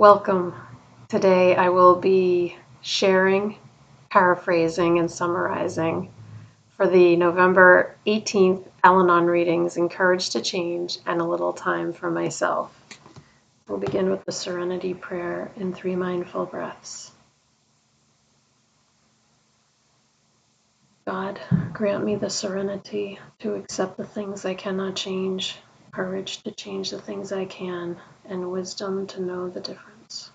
Welcome. Today I will be sharing, paraphrasing, and summarizing for the November 18th Al-Anon readings, Encouraged to Change, and a little time for myself. We'll begin with the Serenity Prayer in 3 mindful breaths. God, grant me the serenity to accept the things I cannot change, courage to change the things I can, and wisdom to know the difference.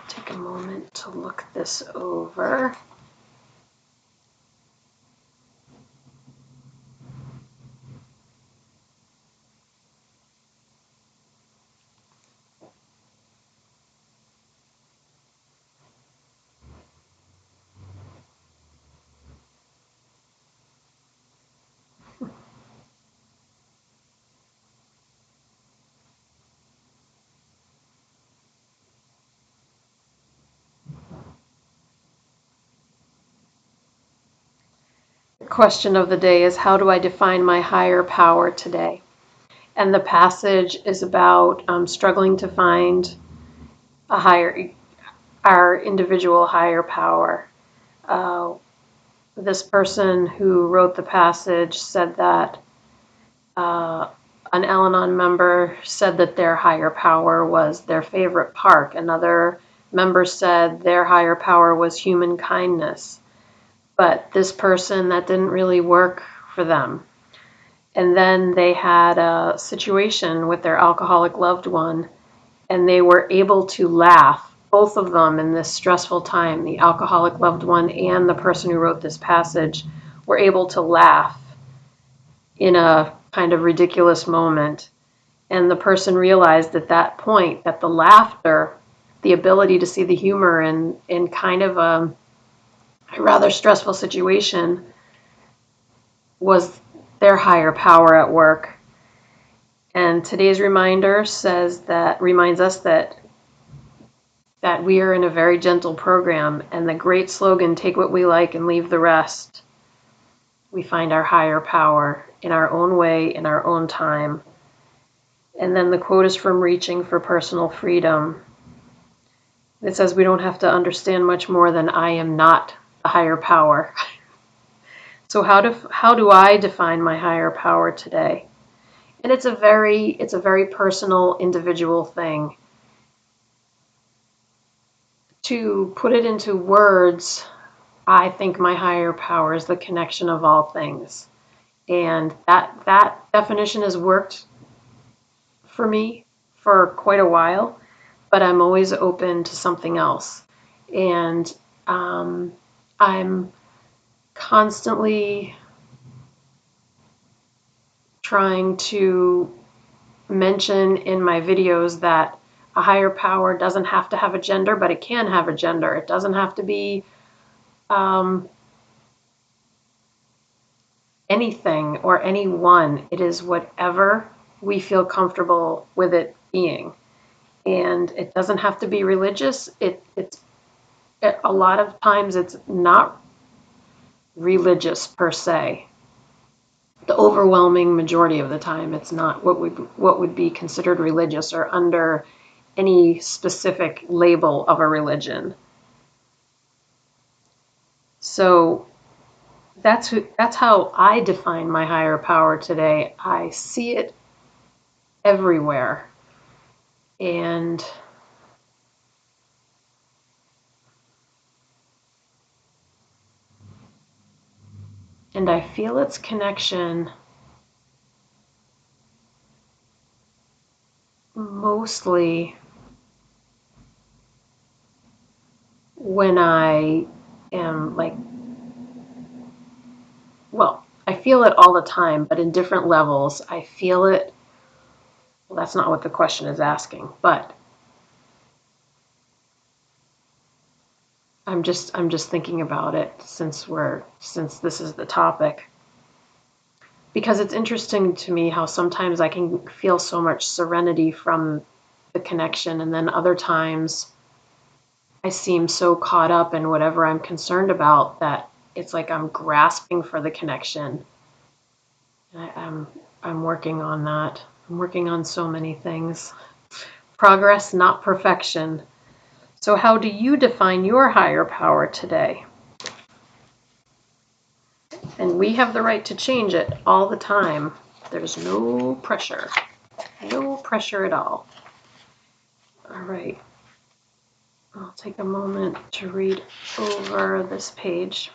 Take a moment to look this over. The question of the day is, how do I define my higher power today? And the passage is about struggling to find our individual higher power. This person who wrote the passage said that an Al-Anon member said that their higher power was their favorite park. Another member said their higher power was human kindness. But this person, that didn't really work for them. And then they had a situation with their alcoholic loved one, and they were able to laugh, both of them, in this stressful time. The alcoholic loved one and the person who wrote this passage were able to laugh in a kind of ridiculous moment. And the person realized at that point that the laughter, the ability to see the humor in kind of a rather stressful situation, was their higher power at work. And today's reminder reminds us that we are in a very gentle program, and the great slogan, take what we like and leave the rest. We find our higher power in our own way, in our own time. And then the quote is from Reaching for Personal Freedom. It says, we don't have to understand much more than I am not a higher power. So how do I define my higher power today? And it's a very personal, individual thing. To put it into words, I think my higher power is the connection of all things. And that definition has worked for me for quite a while, but I'm always open to something else. And I'm constantly trying to mention in my videos that a higher power doesn't have to have a gender, but it can have a gender. It doesn't have to be anything or anyone. It is whatever we feel comfortable with it being. And it doesn't have to be religious. It's a lot of times it's not religious per se. The overwhelming majority of the time, it's not what would be considered religious or under any specific label of a religion. So that's how I define my higher power today. I see it everywhere. And I feel its connection mostly when I am I feel it all the time, but in different levels. I feel it, well, that's not what the question is asking, but I'm just thinking about it since this is the topic. Because it's interesting to me how sometimes I can feel so much serenity from the connection, and then other times I seem so caught up in whatever I'm concerned about that it's like I'm grasping for the connection. I'm working on that. I'm working on so many things. Progress, not perfection. So how do you define your higher power today? And we have the right to change it all the time. There's no pressure. No pressure at all. All right. I'll take a moment to read over this page.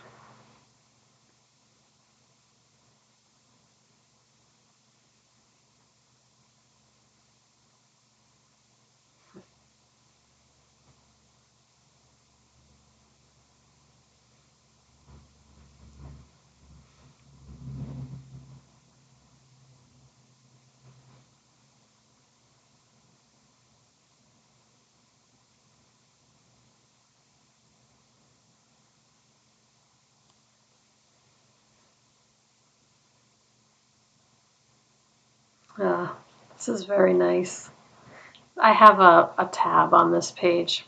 This is very nice. I have a tab on this page.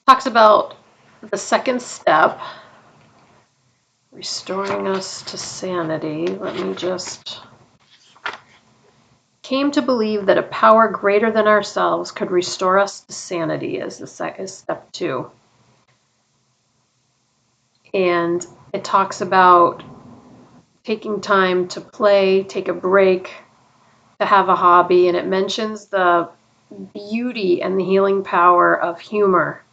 Talks about the second step, restoring us to sanity. Let me just... Came to believe that a power greater than ourselves could restore us to sanity as the second step 2. And it talks about taking time to play, take a break, to have a hobby, and it mentions the beauty and the healing power of humor.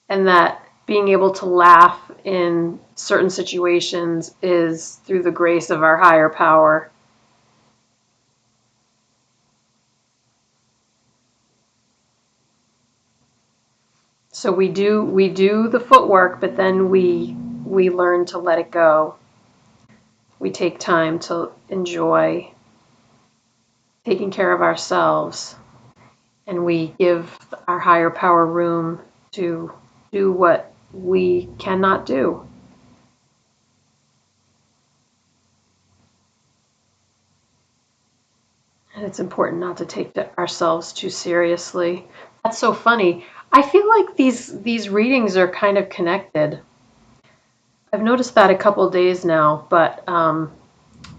And that being able to laugh in certain situations is through the grace of our higher power. So we do the footwork, but then we learn to let it go. We take time to enjoy taking care of ourselves, and we give our higher power room to do what we cannot do. And it's important not to take ourselves too seriously. That's so funny. I feel like these readings are kind of connected. I've noticed that a couple of days now, but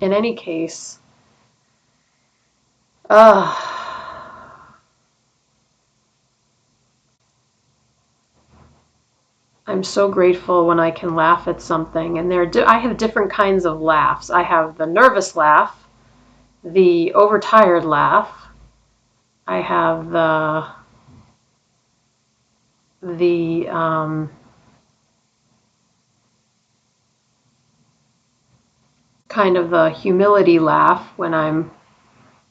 in any case, I'm so grateful when I can laugh at something. And I have different kinds of laughs. I have the nervous laugh, the overtired laugh. I have the kind of the humility laugh when I'm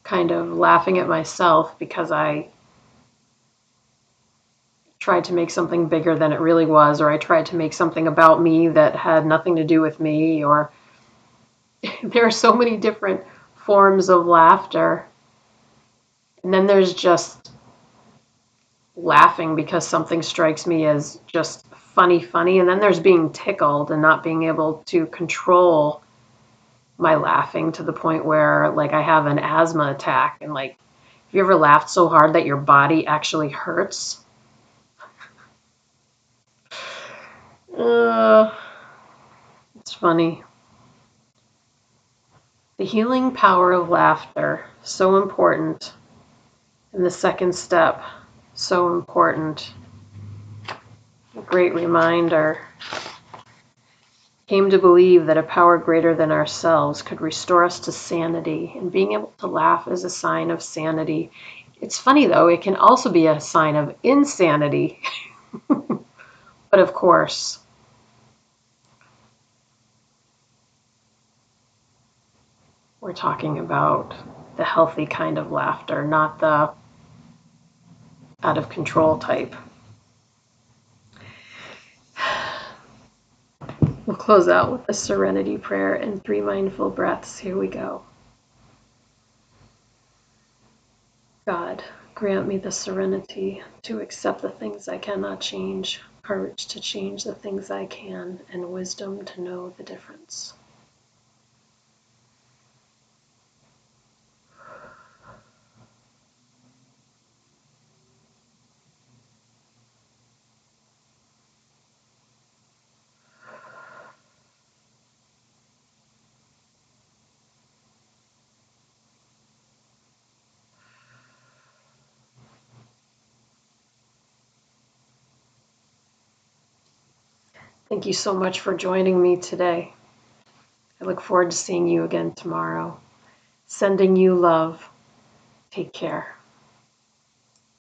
kind of laughing at myself because I tried to make something bigger than it really was, or I tried to make something about me that had nothing to do with me, or there are so many different forms of laughter. And then there's just laughing because something strikes me as just funny. And then there's being tickled and not being able to control my laughing to the point where, like, I have an asthma attack. And, like, have you ever laughed so hard that your body actually hurts? It's funny. The healing power of laughter, so important. And the second step, so important. A great reminder. Came to believe that a power greater than ourselves could restore us to sanity, and being able to laugh is a sign of sanity. It's funny, though, it can also be a sign of insanity. But of course, we're talking about the healthy kind of laughter, not the out of control type. We'll close out with a serenity prayer and 3 mindful breaths. Here we go. God, Grant me the serenity to accept the things I cannot change, courage to change the things I can, and wisdom to know the difference. Thank you so much for joining me today. I look forward to seeing you again tomorrow. Sending you love. Take care.